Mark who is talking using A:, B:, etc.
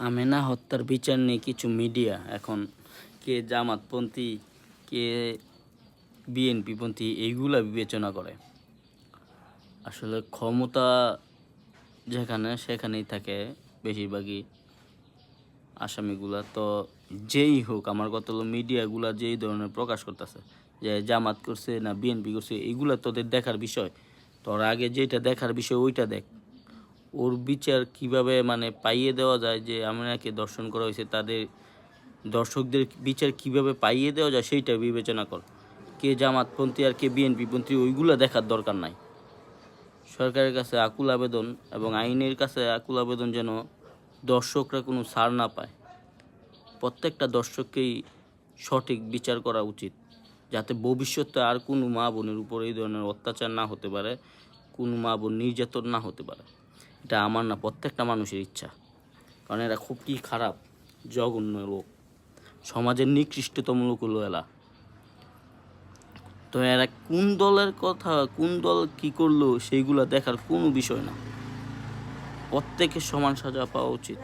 A: আমেনা হত্যার বিচার নিয়ে কিছু মিডিয়া এখন কে জামাতপন্থী, কে বিএনপিপন্থী এইগুলা বিবেচনা করে। আসলে ক্ষমতা যেখানে সেখানেই থাকে বেশিরভাগই আসামিগুলা। তো যেই হোক, আমার কথা হলো মিডিয়াগুলা যেই ধরনের প্রকাশ করতেছে যে জামাত করছে না বিএনপি করছে, এইগুলা তোদের দেখার বিষয়। তোর আগে যেটা দেখার বিষয় ওইটা দেখ। ওর বিচার কিভাবে মানে পাইয়ে দেওয়া যায়, যে আমিনাকে দর্শন করা হয়েছে তাদের দর্শকদের বিচার কিভাবে পাইয়ে দেওয়া যায় সেইটা বিবেচনা কর। কে জামাতপন্থী আর কে বিএনপিপন্থী ওইগুলো দেখার দরকার নাই। সরকারের কাছে আকুল আবেদন এবং আইনের কাছে আকুল আবেদন যেন দর্শকরা কোনো ছাড় না পায়। প্রত্যেকটা দর্শককেই সঠিক বিচার করা উচিত, যাতে ভবিষ্যতে আর কোনো মা বোনের উপর এই ধরনের অত্যাচার না হতে পারে, কোনো মা বোন নির্যাতন না হতে পারে। এটা আমার না, প্রত্যেকটা মানুষের ইচ্ছা। কারণ এরা খুব কি খারাপ, জঘন্য লোক, সমাজের নিকৃষ্টতম লোক হলো এরা। তো এরা কোন দলের কথা, কোন দল কি করলো সেইগুলো দেখার কোনো বিষয় না। প্রত্যেকের সমান সাজা পাওয়া উচিত।